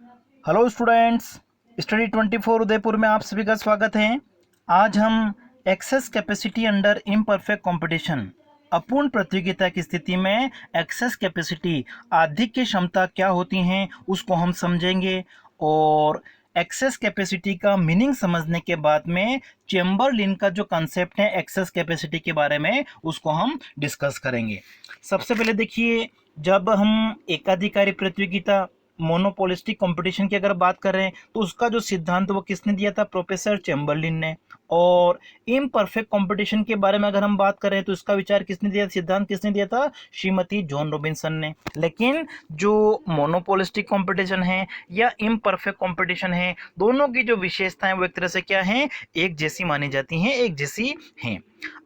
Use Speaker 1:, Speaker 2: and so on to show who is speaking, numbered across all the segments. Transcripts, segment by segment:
Speaker 1: Hello students, study 24 Udaipur में आप सभी का स्वागत है। आज हम access capacity under imperfect competition, अपूर्ण प्रतियोगिता की स्थिति में एक्सेस कैपेसिटी आधिक्य की क्षमता क्या होती हैं उसको हम समझेंगे। और एक्सेस कैपेसिटी का मीनिंग समझने के बाद में चेम्बरलिन का जो कंसेप्ट है एक्सेस कैपेसिटी के बारे में उसको हम डिस्कस करेंगे। सबसे पहले देखिए, जब हम एकाधिकारी प्रतियोगिता मोनोपोलिस्टिक कंपटीशन की अगर बात कर रहे हैं तो उसका जो सिद्धांत वो किसने दिया था? प्रोफेसर चेम्बरलिन ने। और इम्परफेक्ट कंपटीशन के बारे में अगर हम बात करें तो इसका विचार किसने दिया, सिद्धांत किसने दिया था? श्रीमती जॉन रॉबिन्सन ने। लेकिन जो मोनोपोलिस्टिक कंपटीशन है या इम्परफेक्ट कंपटीशन है, दोनों की जो विशेषताएं वो एक तरह से क्या है, एक जैसी मानी जाती हैं, एक जैसी हैं।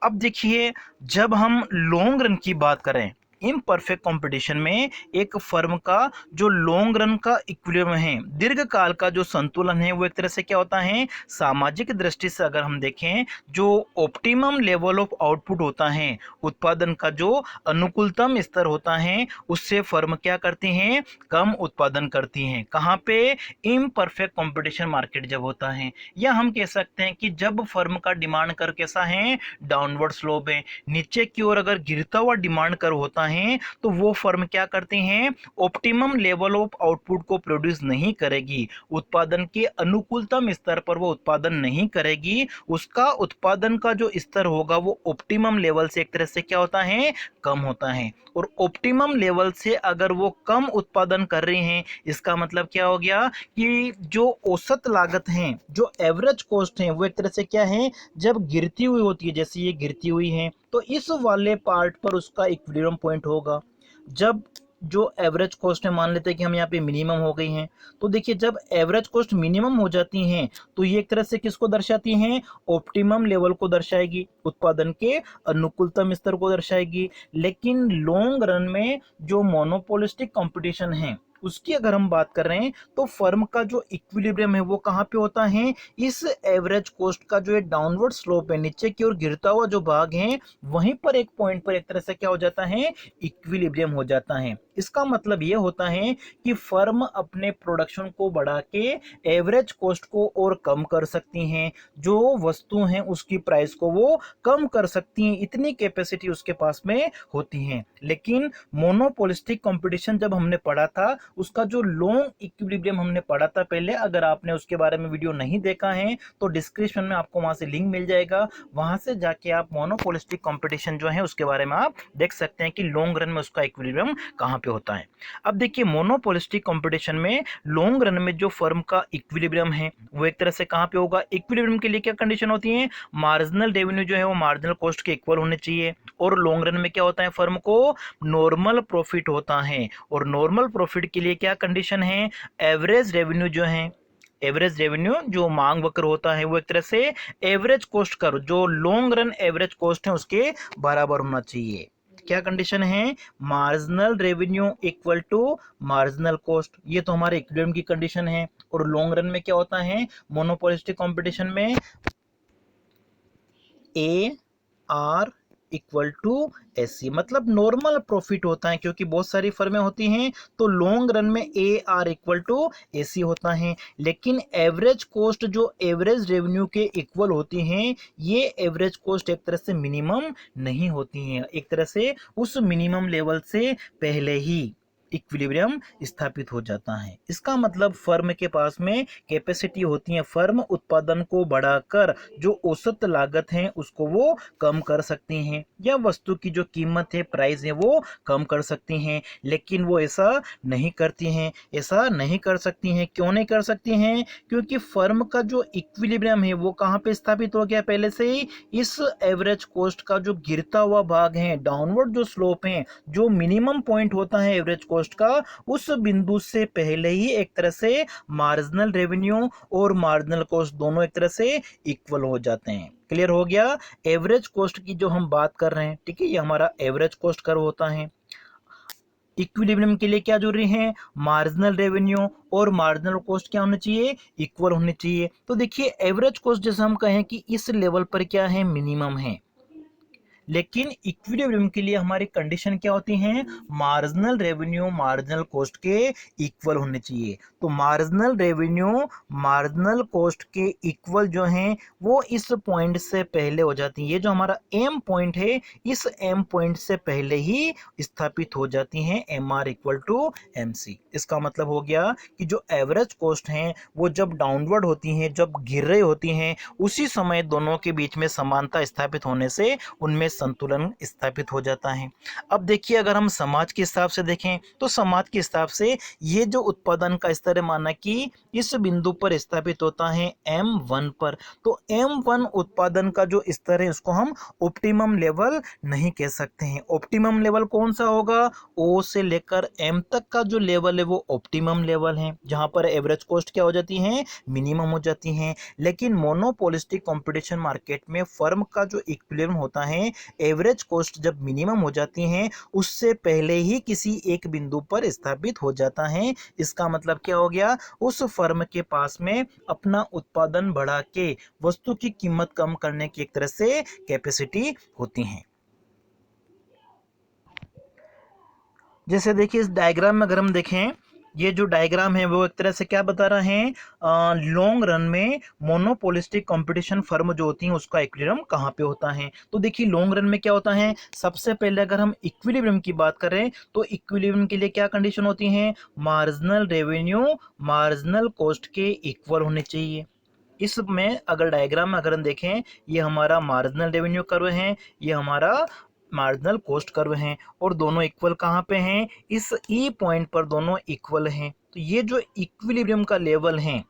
Speaker 1: अब देखिए, जब हम लॉन्ग रन की बात करें इम्परफेक्ट कंपटीशन में, एक फर्म का जो लॉन्ग रन का इक्विलिब्रियम है, दीर्घ काल का जो संतुलन है, वो एक तरह से क्या होता है, सामाजिक दृष्टि से अगर हम देखें, जो ऑप्टिमम लेवल ऑफ आउटपुट होता है, उत्पादन का जो अनुकूलतम स्तर होता है, उससे फर्म क्या करती हैं, कम उत्पादन करती हैं। कहाँ पे? इम्परफेक्ट कंपटीशन मार्केट जब होता है, या हम कह सकते हैं कि जब फर्म का डिमांड कर कैसा है, डाउनवर्ड स्लोप है, नीचे की ओर अगर गिरता हुआ डिमांड कर होता है तो वो फर्म क्या करती हैं, ऑप्टिमम लेवल ऑफ आउटपुट को प्रोड्यूस नहीं करेगी, उत्पादन के अनुकूलतम स्तर पर वो उत्पादन नहीं करेगी, उसका उत्पादन का जो स्तर होगा वो ऑप्टिमम लेवल से एक तरह से क्या होता है, कम होता है। और ऑप्टिमम लेवल से अगर वो कम उत्पादन कर रही हैं, इसका मतलब क्या हो गया कि जो औसत लागत है, जो एवरेज कॉस्ट है, वो एक तरह से क्या है, जब गिरती हुई होती है, जैसे ये गिरती हुई है, तो इस वाले पार्ट पर उसका इक्विलिब्रियम पॉइंट होगा। जब जो एवरेज कॉस्ट है, मान लेते हैं कि हम यहाँ पे मिनिमम हो गई हैं, तो देखिए जब एवरेज कॉस्ट मिनिमम हो जाती हैं तो ये एक तरह से किसको दर्शाती हैं, ऑप्टिमम लेवल को दर्शाएगी, उत्पादन के अनुकूलतम स्तर को दर्शाएगी। लेकिन लॉन्ग रन में जो मोनोपोलिस्टिक कंपटीशन है उसकी अगर हम बात कर रहे हैं तो फर्म का जो इक्विलिब्रियम है वो कहाँ पे होता है, इस एवरेज कॉस्ट का जो एक डाउनवर्ड स्लोप है, नीचे की ओर गिरता हुआ जो भाग है, वहीं पर एक पॉइंट पर एक तरह से क्या हो जाता है, इक्विलिब्रियम हो जाता है। इसका मतलब ये होता है कि फर्म अपने प्रोडक्शन को बढ़ा के एवरेज कॉस्ट को और कम कर सकती हैं, जो वस्तु हैं उसकी प्राइस को वो कम कर सकती हैं, इतनी कैपेसिटी उसके पास में होती है। लेकिन मोनोपोलिस्टिक कंपटीशन जब हमने पढ़ा था, उसका जो लॉन्ग इक्विलिब्रियम हमने पढ़ा था पहले, अगर आपने उसके बारे में वीडियो नहीं देखा है तो डिस्क्रिप्शन में आपको वहां से लिंक मिल जाएगा, वहां से जाके आप मोनोपोलिस्टिक कंपटीशन जो है उसके बारे में आप देख सकते हैं कि लॉन्ग रन में उसका इक्विलिब्रियम कहाँ पे होता है। अब देखिए, मोनोपोलिस्टिक कंपटीशन में लॉन्ग रन में जो फर्म का इक्विलिब्रियम है वो एक तरह से कहाँ पे होगा, इक्विलिब्रियम के लिए क्या कंडीशन होती है, मार्जिनल रेवेन्यू जो है वो मार्जिनल कॉस्ट के इक्वल होने चाहिए। और लॉन्ग रन में क्या होता है, फर्म को नॉर्मल प्रॉफिट होता है। और नॉर्मल प्रॉफिट के लिए क्या कंडीशन है, एवरेज रेवेन्यू जो है, एवरेज रेवेन्यू जो मांग वक्र होता है वो एक तरह से एवरेज कॉस्ट का जो लॉन्ग रन एवरेज कॉस्ट है उसके बराबर होना चाहिए। क्या कंडीशन है, marginal revenue equal to marginal cost, ये तो हमारे इक्विलिब्रियम की कंडीशन है। और लॉन्ग रन में क्या होता है, मोनोपोलिस्टिक कंपटीशन में A R equal to S C, मतलब नॉर्मल प्रॉफिट होता है, क्योंकि बहुत सारी फर्में होती हैं तो लॉन्ग रन में ए आर इक्वल टू ए सी होता है। लेकिन एवरेज कॉस्ट जो एवरेज रेवेन्यू के इक्वल होती हैं, ये एवरेज कॉस्ट एक तरह से मिनिमम नहीं होती हैं, एक तरह से उस मिनिमम लेवल से पहले ही इक्विलिब्रियम स्थापित हो जाता है। इसका मतलब फर्म के पास में कैपेसिटी होती है, फर्म उत्पादन को बढ़ाकर जो औसत लागत है उसको वो कम कर सकती हैं, या वस्तु की जो कीमत है, प्राइस है, वो कम कर सकती हैं। लेकिन वो ऐसा नहीं करती हैं। ऐसा नहीं कर सकती हैं, क्यों नहीं कर सकती हैं, क्योंकि फर्म का जो इक्विलिब्रियम है वो कहाँ पे स्थापित हो गया पहले से ही, इस एवरेज कॉस्ट का जो गिरता हुआ भाग है, डाउनवर्ड जो स्लोप है, जो मिनिमम पॉइंट होता है एवरेज कॉस्ट का, उस बिंदु से पहले ही एक तरह से मार्जिनल रेवेन्यू और मार्जिनल कॉस्ट दोनों एक तरह से इक्वल हो जाते हैं। क्लियर हो गया? एवरेज कॉस्ट की जो हम बात कर रहे हैं, ठीक है, ये हमारा एवरेज कॉस्ट कर्व होता है। इक्विलिब्रियम के लिए क्या जरूरी है, मार्जिनल रेवेन्यू और मार्जिनल कॉस्ट क्या होने चाहिए, इक्वल होने चाहिए। तो देखिए, एवरेज कॉस्ट जैसे हम कहें कि इस लेवल पर क्या है, मिनिमम है। लेकिन इक्विलिब्रियम के लिए हमारी कंडीशन क्या होती है, मार्जिनल रेवेन्यू मार्जिनल कॉस्ट के इक्वल होने चाहिए। तो मार्जिनल रेवेन्यू मार्जिनल कॉस्ट के इक्वल जो हैं वो इस पॉइंट से पहले हो जाती है। ये जो हमारा एम पॉइंट है इस एम पॉइंट से पहले ही स्थापित हो जाती हैं, M R equal to M C. इसका मतलब हो गया कि जो एवरेज कॉस्ट हैं वो जब डाउनवर्ड होती हैं, जब गिर रही होती हैं, उसी समय दोनों के बीच में समानता स्थापित होने से उनमें संतुलन स्थापित हो जाता है। अब देखिए, अगर हम समाज के हिसाब से देखें तो समाज के हिसाब से ये जो उत्पादन का स्तर है माना कि इस बिंदु पर स्थापित होता है M1 पर, तो M1 उत्पादन का जो स्तर है उसको हम ऑप्टिमम लेवल नहीं कह सकते हैं। ऑप्टिमम लेवल कौन सा होगा, O से लेकर M तक का जो लेवल है वो ऑप्टिमम लेवल है, जहां पर एवरेज कॉस्ट क्या हो जाती है, मिनिमम हो जाती है। लेकिन मोनोपोलिस्टिक कंपटीशन मार्केट में फर्म का जो इक्विलिब्रियम होता है, एवरेज कॉस्ट जब मिनिमम हो जाती है उससे पहले ही किसी एक बिंदु पर स्थापित हो जाता है। इसका मतलब क्या हो गया, उस फर्म के पास में अपना उत्पादन बढ़ा के वस्तु की कीमत कम करने की एक तरह से कैपेसिटी होती है। जैसे देखिए इस डायग्राम में अगर हम देखें, ये जो डायग्राम है वो एक तरह से क्या बता रहा है, लॉन्ग रन में मोनोपोलिस्टिक कंपटीशन फर्म जो होती हैं उसका इक्विलिब्रियम कहाँ पे होता है। तो देखिए लॉन्ग रन में क्या होता है, सबसे पहले अगर हम इक्विलिब्रियम की बात करें तो इक्विलिब्रियम के लिए क्या कंडीशन होती है, मार्जिनल रेवेन्यू मार्जिनल कॉस्ट के इक्वल होने चाहिए। इसमें अगर डायग्राम में अगर हम देखें, ये हमारा मार्जिनल रेवेन्यू कर्व है, ये हमारा मार्जिनल कॉस्ट कर्व हैं, और दोनों इक्वल कहाँ पे हैं, इस ई पॉइंट पर दोनों इक्वल हैं। तो ये जो इक्विलिब्रियम का लेवल है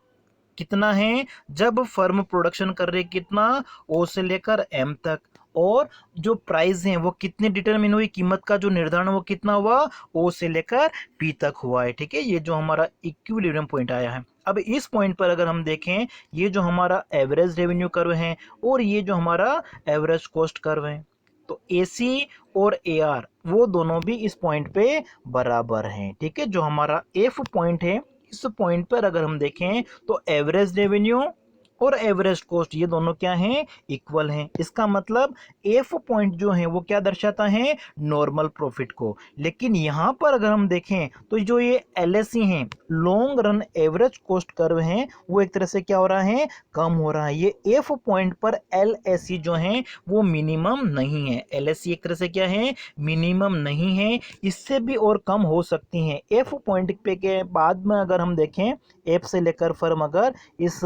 Speaker 1: कितना है, जब फर्म प्रोडक्शन कर रही है कितना, ओ से लेकर एम तक, और जो प्राइस है वो कितनी डिटरमिन हुई, कीमत का जो निर्धारण वो कितना हुआ, ओ से लेकर पी तक हुआ है। ठीक है, ये जो हमारा इक्विलिब्रियम पॉइंट आया है। अब इस पॉइंट पर अगर हम देखें, ये जो हमारा एवरेज रेवेन्यू कर्व है और ये जो हमारा एवरेज कॉस्ट कर्व है, तो ए सी और ए आर वो दोनों भी इस पॉइंट पे बराबर हैं। ठीक है, जो हमारा एफ पॉइंट है इस पॉइंट पर अगर हम देखें तो एवरेज रेवेन्यू और एवरेज कॉस्ट ये दोनों क्या हैं, इक्वल हैं। इसका मतलब एफ पॉइंट जो है वो क्या दर्शाता है, नॉर्मल प्रॉफिट को। लेकिन यहाँ पर अगर हम देखें तो जो ये एलएसी हैं, long run average cost curve हैं, वो एक तरह से क्या हो रहा है, कम हो रहा है। ये एफ पॉइंट पर एलएसी जो है वो मिनिमम नहीं है, एलएसी एक तरह से क्या है, मिनिमम नहीं है, इससे भी और कम हो सकती हैं। एफ पॉइंट पे के बाद में अगर हम देखें, एफ से लेकर फर्म अगर इस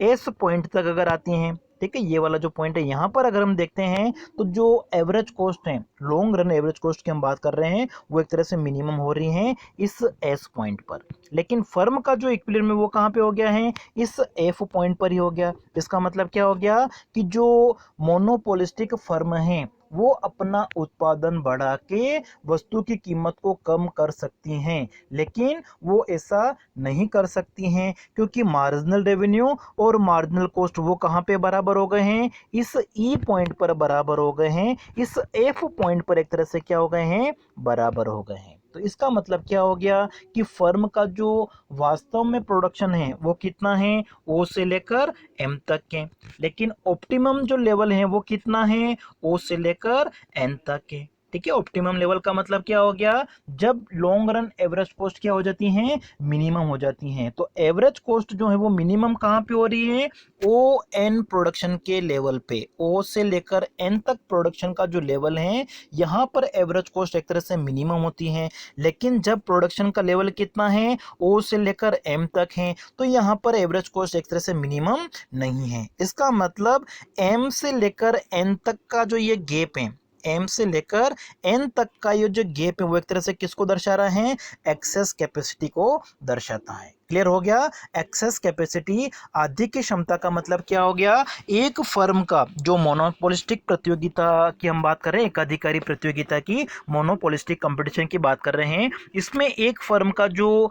Speaker 1: एस पॉइंट तक अगर आती हैं, ठीक है, ये वाला जो पॉइंट है यहाँ पर अगर हम देखते हैं तो जो एवरेज कॉस्ट है, लॉन्ग रन एवरेज कॉस्ट की हम बात कर रहे हैं, वो एक तरह से मिनिमम हो रही हैं इस एस पॉइंट पर। लेकिन फर्म का जो इक्विलिब्रियम है वो कहाँ पे हो गया है, इस एफ पॉइंट पर ही हो गया। इसका मतलब क्या हो गया कि जो मोनोपोलिस्टिक फर्म है वो अपना उत्पादन बढ़ा के वस्तु की कीमत को कम कर सकती हैं, लेकिन वो ऐसा नहीं कर सकती हैं क्योंकि मार्जिनल रेवेन्यू और मार्जिनल कॉस्ट वो कहाँ पे बराबर हो गए हैं, इस ई पॉइंट पर बराबर हो गए हैं, इस एफ पॉइंट पर एक तरह से क्या हो गए हैं, बराबर हो गए हैं। तो इसका मतलब क्या हो गया कि फर्म का जो वास्तव में प्रोडक्शन है वो कितना है, ओ से लेकर एम तक के, लेकिन ऑप्टिमम जो लेवल है वो कितना है, ओ से लेकर एन तक के। ठीक है, ऑप्टिमम लेवल का मतलब क्या हो गया, जब लॉन्ग रन एवरेज कॉस्ट क्या हो जाती हैं, मिनिमम हो जाती हैं। तो एवरेज कॉस्ट जो है वो मिनिमम कहाँ पे हो रही है, ओ एन प्रोडक्शन के लेवल पे, ओ से लेकर एन तक प्रोडक्शन का जो लेवल है यहाँ पर एवरेज कॉस्ट एक तरह से मिनिमम होती है। लेकिन जब प्रोडक्शन का लेवल कितना है, ओ से लेकर एम तक है, तो यहाँ पर एवरेज कॉस्ट एक तरह से मिनिमम नहीं है। इसका मतलब एम से लेकर एन तक का जो ये गैप है, एम से लेकर एन तक का ये जो गैप है वो एक तरह से किसको दर्शा रहा है, एक्सेस कैपेसिटी को दर्शाता है। क्लियर हो गया, एक्सेस कैपेसिटी आधी की क्षमता का मतलब क्या हो गया, एक फर्म का जो मोनोपोलिस्टिक प्रतियोगिता की हम बात कर रहे हैं, एकाधिकारी प्रतियोगिता की, मोनोपोलिस्टिक कंपटीशन की बात कर रहे हैं, इसमें एक फर्म का जो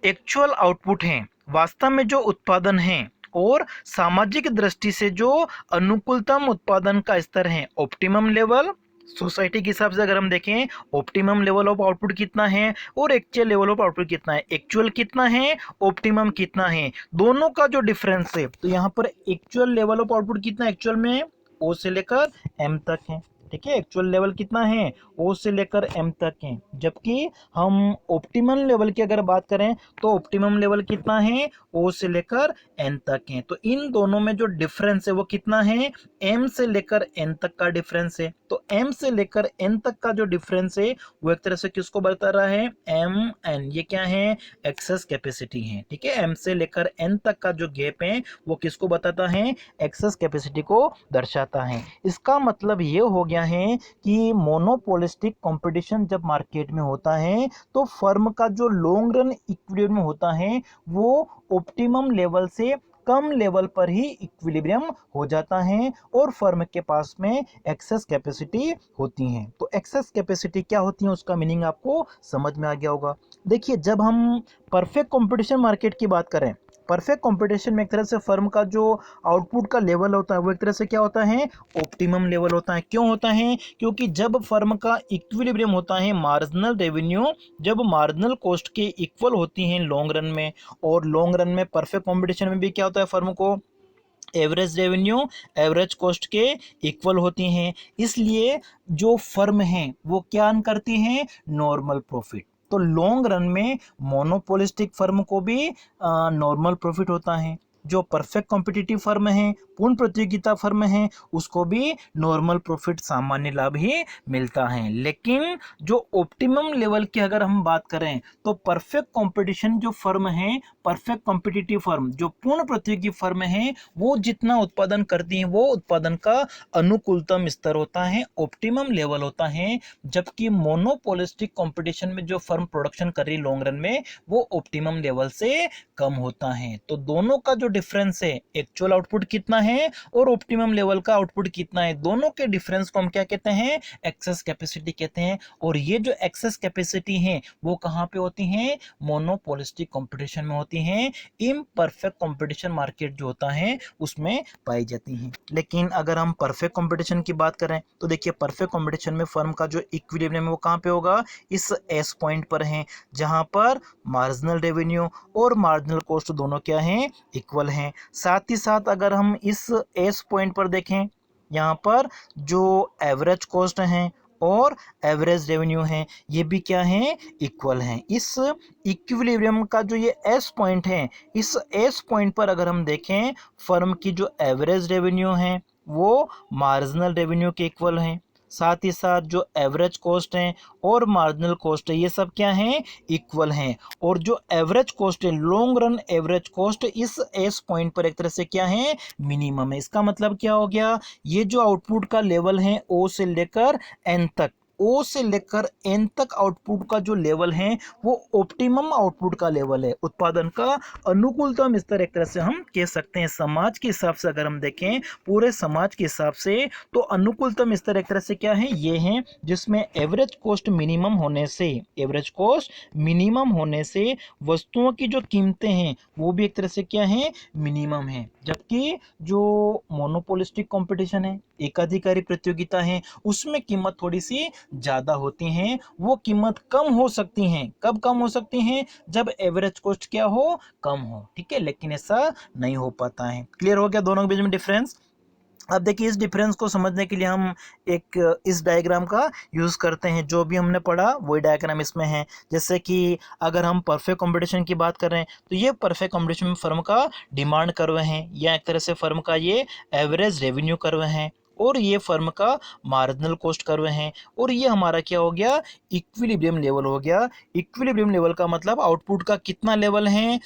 Speaker 1: एक्चुअल आउटपुट है, वास्तव में जो उत्पादन है, और सामाजिक दृष्टि से जो अनुकूलतम उत्पादन का स्तर है, ऑप्टिमम लेवल, सोसाइटी के हिसाब से अगर हम देखें ऑप्टिमम लेवल ऑफ आउटपुट कितना है और एक्चुअल लेवल ऑफ आउटपुट कितना है, एक्चुअल कितना है, ऑप्टिमम कितना है, दोनों का जो डिफरेंस है, तो यहाँ पर एक्चुअल लेवल ऑफ आउटपुट कितना एक्चुअल में, ओ से लेकर एम तक है। ठीक है, एक्चुअल लेवल कितना है, ओ से लेकर एम तक है। जबकि हम ऑप्टिमम लेवल की अगर बात करें तो ऑप्टिमम लेवल कितना है, ओ से लेकर एन तक है। तो इन दोनों में जो डिफरेंस है वो कितना है, एम से लेकर एन तक का डिफरेंस है। तो एम से लेकर एन तक का जो डिफरेंस है वो एक तरह से किसको बता रहा है, एम एन, ये क्या है, एक्सेस कैपेसिटी है। ठीक है, एम से लेकर एन तक का जो गैप है वो किसको बताता है, एक्सेस कैपेसिटी को दर्शाता है। इसका मतलब ये हो गया है कि मोनोपोलिस्टिक कंपटीशन जब मार्केट में होता है तो फर्म का जो लॉन्ग रन इक्विलिब्रियम होता है वो ऑप्टिमम लेवल से कम लेवल पर ही इक्विलिब्रियम हो जाता है और फर्म के पास में एक्सेस कैपेसिटी होती है। तो एक्सेस कैपेसिटी क्या होती है उसका मीनिंग आपको समझ में आ गया होगा। देखिए, जब हम परफेक्ट कंपटीशन मार्केट की बात करें, परफेक्ट कंपटीशन में एक तरह से फर्म का जो आउटपुट का लेवल होता है वो एक तरह से क्या होता है, ऑप्टिमम लेवल होता है। क्यों होता है, क्योंकि जब फर्म का इक्विलिब्रियम होता है, मार्जिनल रेवेन्यू जब मार्जिनल कॉस्ट के इक्वल होती हैं लॉन्ग रन में, और लॉन्ग रन में परफेक्ट कंपटीशन में भी क्या होता है, फर्म को एवरेज रेवेन्यू एवरेज कॉस्ट के इक्वल होती हैं। इसलिए जो फर्म है वो क्या अर्न करती हैं, नॉर्मल प्रॉफिट। तो लॉन्ग रन में मोनोपोलिस्टिक फर्म को भी नॉर्मल प्रॉफिट होता है। जो परफेक्ट कॉम्पिटिटिव फर्म है, पूर्ण प्रतियोगिता फर्म है, उसको भी नॉर्मल प्रॉफिट सामान्य लाभ ही मिलता है। लेकिन जो ऑप्टिमम लेवल की अगर हम बात करें तो परफेक्ट कंपटीशन जो फर्म है, परफेक्ट कॉम्पिटिटिव फर्म जो पूर्ण प्रतियोगी फर्म है, वो जितना उत्पादन करती है वो उत्पादन का अनुकूलतम स्तर होता है, ऑप्टिमम लेवल होता है। जबकि मोनोपोलिस्टिक कंपटीशन में जो फर्म प्रोडक्शन कर रही लॉन्ग रन में वो ऑप्टिमम लेवल से कम होता है। तो दोनों का जो डिफरेंस है, एक्चुअल आउटपुट कितना है और ऑप्टिमम लेवल का आउटपुट कितना है, दोनों के डिफरेंस को हम क्या कहते हैं, एक्सेस कैपेसिटी कहते हैं। और ये जो एक्सेस कैपेसिटी है वो कहां पे होती है, मोनोपोलिस्टिक कंपटीशन में होती है। इम्परफेक्ट कंपटीशन मार्केट जो होता है उसमें पाई जाती है। लेकिन अगर हम परफेक्ट कंपटीशन की बात करें तो देखिए, परफेक्ट कंपटीशन में फर्म का जो इक्विलिब्रियम है वो कहां पे होगा, इस एस पॉइंट पर है, जहां पर मार्जिनल रेवेन्यू और मार्जिनल कॉस्ट दोनों क्या हैं, इक्वल हैं। साथ ही साथ अगर हम इस एस पॉइंट पर देखें, यहाँ पर जो एवरेज कॉस्ट हैं और एवरेज रेवेन्यू हैं ये भी क्या हैं, इक्वल हैं। इस इक्विलिब्रियम का जो ये एस पॉइंट है, इस एस पॉइंट पर अगर हम देखें फर्म की जो एवरेज रेवेन्यू है वो मार्जिनल रेवेन्यू के इक्वल हैं। साथ ही साथ जो एवरेज कॉस्ट है और मार्जिनल कॉस्ट है ये सब क्या हैं, इक्वल हैं। और जो एवरेज कॉस्ट है, लॉन्ग रन एवरेज कॉस्ट इस एस पॉइंट पर एक तरह से क्या है, मिनिमम है। इसका मतलब क्या हो गया, ये जो आउटपुट का लेवल है ओ से लेकर एन तक, ओ से लेकर एन तक आउटपुट का जो लेवल है वो ऑप्टिमम आउटपुट का लेवल है, उत्पादन का अनुकूलतम स्तर एक तरह से हम कह सकते हैं। समाज के हिसाब से अगर हम देखें, पूरे समाज के हिसाब से, तो अनुकूलतम स्तर एक तरह से क्या है, ये है जिसमें एवरेज कॉस्ट मिनिमम होने से, एवरेज कॉस्ट मिनिमम होने से वस्तुओं की जो कीमतें हैं वो भी एक तरह से क्या है, मिनिमम है। जबकि जो मोनोपोलिस्टिक कंपटीशन है, एकाधिकारी प्रतियोगिता है, उसमें कीमत थोड़ी सी ज़्यादा होती हैं। वो कीमत कम हो सकती हैं, कब कम हो सकती हैं, जब एवरेज कॉस्ट क्या हो, कम हो। ठीक है, लेकिन ऐसा नहीं हो पाता है। क्लियर हो गया दोनों के बीच में डिफरेंस। अब देखिए, इस डिफरेंस को समझने के लिए हम एक इस डायग्राम का यूज़ करते हैं। जो भी हमने पढ़ा वही डायग्राम इसमें है। जैसे कि अगर हम परफेक्ट कंपटीशन की बात कर रहे हैं तो ये परफेक्ट कंपटीशन में फर्म का डिमांड कर्व है, या एक तरह से फर्म का ये एवरेज रेवेन्यू कर्व है, और ये फर्म का मार्जिनल कॉस्ट कर्व है, और ये हमारा क्या हो गया, इक्विलिब्रियम लेवल हो गया। इक्विलिब्रियम लेवल का मतलब आउटपुट का कितना लेवल है,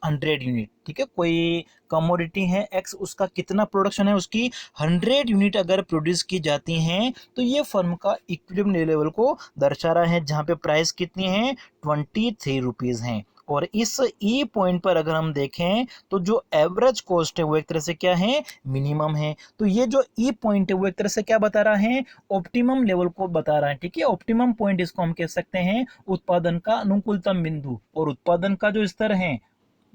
Speaker 1: 100 यूनिट। ठीक है, कोई कमोडिटी है एक्स, उसका कितना प्रोडक्शन है, उसकी 100 यूनिट अगर प्रोड्यूस की जाती हैं तो ये फर्म का इक्विलिब्रियम लेवल को दर्शा रहा है, जहाँ पे प्राइस कितनी है, 23 रुपीज़ हैं। और इस ई पॉइंट पर अगर हम देखें तो जो एवरेज कॉस्ट है वो एक तरह से क्या है, मिनिमम है। तो ये जो ई पॉइंट है वो एक तरह से क्या बता रहा है, ऑप्टिमम लेवल को बता रहा है। ठीक है, ऑप्टिमम पॉइंट इसको हम कह सकते हैं उत्पादन का अनुकूलतम बिंदु। और उत्पादन का जो स्तर है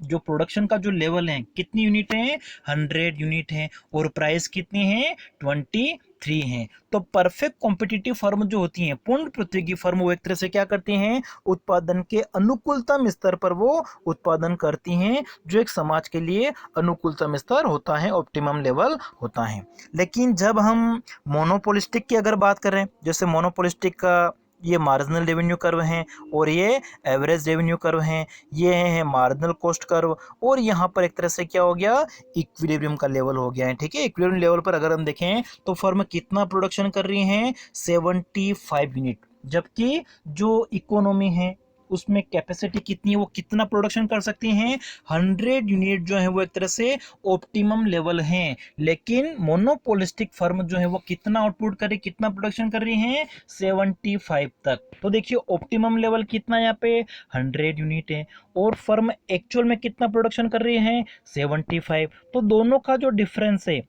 Speaker 1: जो प्रोडक्शन का जो लेवल है कितनी यूनिट है, 100 यूनिट है, और प्राइस कितनी है, 23 है। तो परफेक्ट कॉम्पिटिटिव फर्म जो होती हैं, पूर्ण प्रतियोगी फर्म, वो एक तरह से क्या करती हैं, उत्पादन के अनुकूलतम स्तर पर वो उत्पादन करती हैं, जो एक समाज के लिए अनुकूलतम स्तर होता है, ऑप्टिमम लेवल होता है। लेकिन जब हम मोनोपोलिस्टिक की अगर बात करें, जैसे मोनोपोलिस्टिक का ये मार्जिनल रेवेन्यू कर्व हैं और ये एवरेज रेवेन्यू कर्व हैं, ये है मार्जिनल कॉस्ट कर्व, और यहाँ पर एक तरह से क्या हो गया, इक्विलिब्रियम का लेवल हो गया है। ठीक है, इक्विलिब्रियम लेवल पर अगर हम देखें तो फर्म कितना प्रोडक्शन कर रही है, 75 यूनिट, जबकि जो इकोनॉमी है उसमें कैपेसिटी कितनी है, वो कितना प्रोडक्शन कर सकती हैं, 100 यूनिट जो है वो एक तरह से ऑप्टिमम लेवल है। लेकिन मोनोपोलिस्टिक फर्म जो है वो कितना आउटपुट कर रही, कितना प्रोडक्शन कर रही है, 75 तक। तो देखिए ऑप्टिमम लेवल कितना है यहाँ पे, 100 यूनिट है, और फर्म एक्चुअल में कितना प्रोडक्शन कर रही है, 75। तो दोनों का जो डिफरेंस है,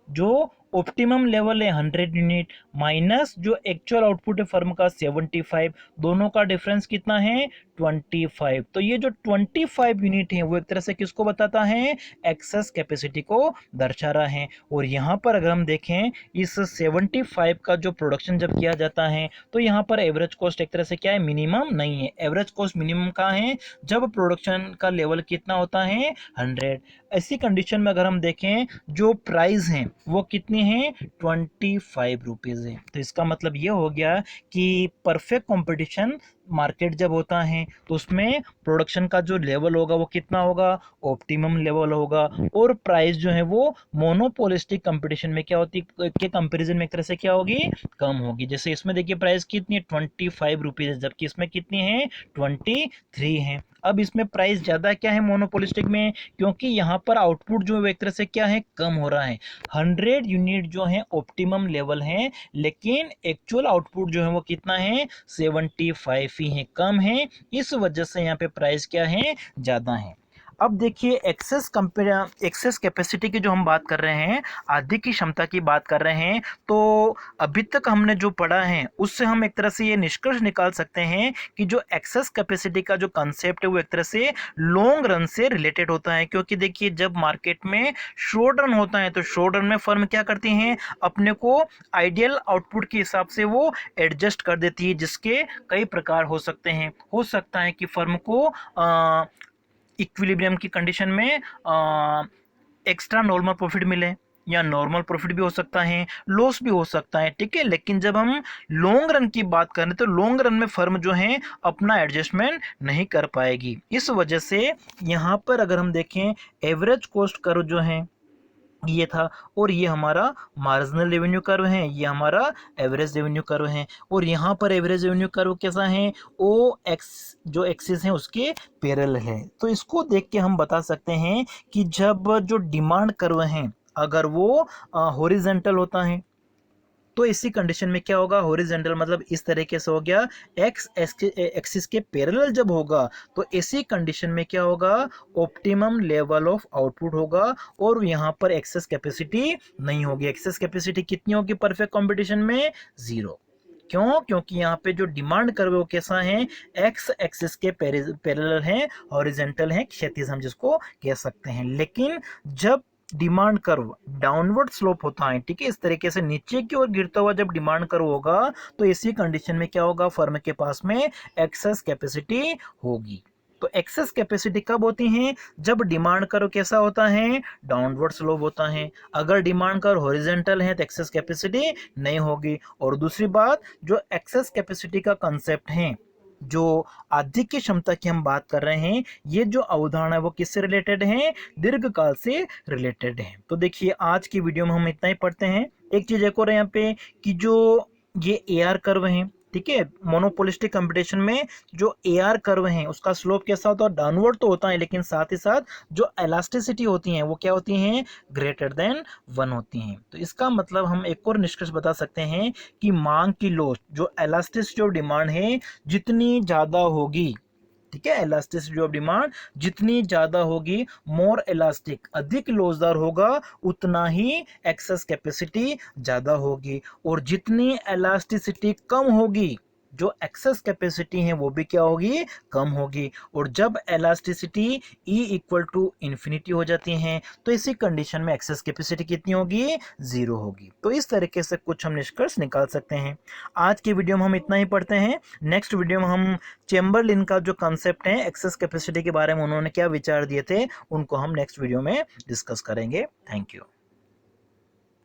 Speaker 1: जो ऑप्टिमम लेवल है 100 यूनिट माइनस जो एक्चुअल आउटपुट है फर्म का 75, दोनों का डिफरेंस कितना है, 25। तो ये जो 25 यूनिट है वो एक तरह से किसको बताता है, एक्सेस कैपेसिटी को दर्शा रहा है। और यहाँ पर अगर हम देखें इस 75 का जो प्रोडक्शन जब किया जाता है तो यहाँ पर एवरेज कॉस्ट एक तरह से क्या है, मिनिमम नहीं है। एवरेज कॉस्ट मिनिमम कहाँ है, जब प्रोडक्शन का लेवल कितना होता है, 100। ऐसी कंडीशन में अगर हम देखें जो प्राइस है वो कितनी है, 25 रुपीज़ है। तो इसका मतलब ये हो गया कि परफेक्ट कंपटीशन मार्केट जब होता है तो उसमें प्रोडक्शन का जो लेवल होगा वो कितना होगा, ऑप्टिमम लेवल होगा, और प्राइस जो है वो मोनोपोलिस्टिक कंपटीशन में क्या होती के कंपैरिजन में एक तरह से क्या होगी, कम होगी। जैसे इसमें देखिए प्राइस कितनी है, 25 रुपीज़, जबकि इसमें कितनी है, 23 है। अब इसमें प्राइस ज़्यादा क्या है मोनोपोलिस्टिक में, क्योंकि यहाँ पर आउटपुट जो है एक तरह से क्या है, कम हो रहा है। 100 यूनिट जो है ऑप्टिमम लेवल है, लेकिन एक्चुअल आउटपुट जो है वो कितना है, 75 ही है, कम है। इस वजह से यहाँ पे प्राइस क्या है, ज़्यादा है। अब देखिए एक्सेस कैपेसिटी की जो हम बात कर रहे हैं, आदि की क्षमता की बात कर रहे हैं, तो अभी तक हमने जो पढ़ा है उससे हम एक तरह से ये निष्कर्ष निकाल सकते हैं कि जो एक्सेस कैपेसिटी का जो कंसेप्ट है वो एक तरह से लॉन्ग रन से रिलेटेड होता है। क्योंकि देखिए जब मार्केट में शॉर्ट रन होता है तो शॉर्ट रन में फर्म क्या करती हैं, अपने को आइडियल आउटपुट के हिसाब से वो एडजस्ट कर देती है, जिसके कई प्रकार हो सकते हैं। हो सकता है कि फर्म को इक्विलिब्रियम की कंडीशन में एक्स्ट्रा नॉर्मल प्रॉफिट मिले, या नॉर्मल प्रॉफिट भी हो सकता है, लॉस भी हो सकता है। ठीक है, लेकिन जब हम लॉन्ग रन की बात करें तो लॉन्ग रन में फर्म जो है अपना एडजस्टमेंट नहीं कर पाएगी। इस वजह से यहाँ पर अगर हम देखें एवरेज कॉस्ट कर्व जो है ये था, और ये हमारा मार्जिनल रेवेन्यू कर्व है, ये हमारा एवरेज रेवेन्यू कर्व है। और यहाँ पर एवरेज रेवेन्यू कर्व कैसा है, ओ एक्स जो एक्सिस है उसके पैरेलल है। तो इसको देख के हम बता सकते हैं कि जब जो डिमांड कर्व है अगर वो हॉरिजॉन्टल होता है तो इसी कंडीशन में क्या होगा, हॉरिजॉन्टल मतलब इस तरीके से हो गया, एक्स एक्सिस के पैरेलल जब होगा तो इसी कंडीशन में क्या होगा, ऑप्टिमम लेवल ऑफ आउटपुट होगा, और यहाँ पर एक्सेस कैपेसिटी नहीं होगी। एक्सेस कैपेसिटी कितनी होगी परफेक्ट कंपटीशन में, 0। क्यों, क्योंकि यहाँ पे जो डिमांड कर्व वो कैसा है, एक्स एक्सिस के पैरेलल है, हॉरिजॉन्टल है, क्षैतिज हम जिसको कह सकते हैं। लेकिन जब डिमांड कर्व डाउनवर्ड स्लोप होता है, ठीक है, इस तरीके से नीचे की ओर गिरता हुआ जब डिमांड कर्व होगा तो इसी कंडीशन में क्या होगा, फर्म के पास में एक्सेस कैपेसिटी होगी। तो एक्सेस कैपेसिटी कब होती है, जब डिमांड कर्व कैसा होता है, डाउनवर्ड स्लोप होता है। अगर डिमांड कर्व हॉरिजॉन्टल है तो एक्सेस कैपेसिटी नहीं होगी। और दूसरी बात, जो एक्सेस कैपेसिटी का कंसेप्ट है, जो अधिक की क्षमता की हम बात कर रहे हैं, ये जो अवधारणा है वो किससे रिलेटेड है, दीर्घकाल से रिलेटेड है। तो देखिए आज की वीडियो में हम इतना ही पढ़ते हैं। एक चीज एक और यहाँ पे कि जो ये एआर कर्व है, ठीक है, मोनोपोलिस्टिक कंपटीशन में जो एआर कर्व है उसका स्लोप कैसा होता है, डाउनवर्ड तो होता है, लेकिन साथ ही साथ जो इलास्टिसिटी होती है वो क्या होती है, ग्रेटर देन 1 होती हैं। तो इसका मतलब हम एक और निष्कर्ष बता सकते हैं कि मांग की लॉस, जो इलास्टिसिटी ऑफ डिमांड है जितनी ज़्यादा होगी, ठीक है, इलास्टिसिटी ऑफ डिमांड जितनी ज़्यादा होगी, मोर इलास्टिक अधिक लोचदार होगा, उतना ही एक्सेस कैपेसिटी ज़्यादा होगी। और जितनी इलास्टिसिटी कम होगी, जो एक्सेस कैपेसिटी है वो भी क्या होगी, कम होगी। और जब elasticity E equal to infinity हो जाती है तो इसी कंडीशन में एक्सेस कैपेसिटी कितनी होगी, 0 होगी। तो इस तरीके से कुछ हम निष्कर्ष निकाल सकते हैं। आज के वीडियो में हम इतना ही पढ़ते हैं। नेक्स्ट वीडियो में हम चेम्बरलिन का जो कंसेप्ट है एक्सेस कैपेसिटी के बारे में, उन्होंने क्या विचार दिए थे, उनको हम नेक्स्ट वीडियो में डिस्कस करेंगे। Thank you.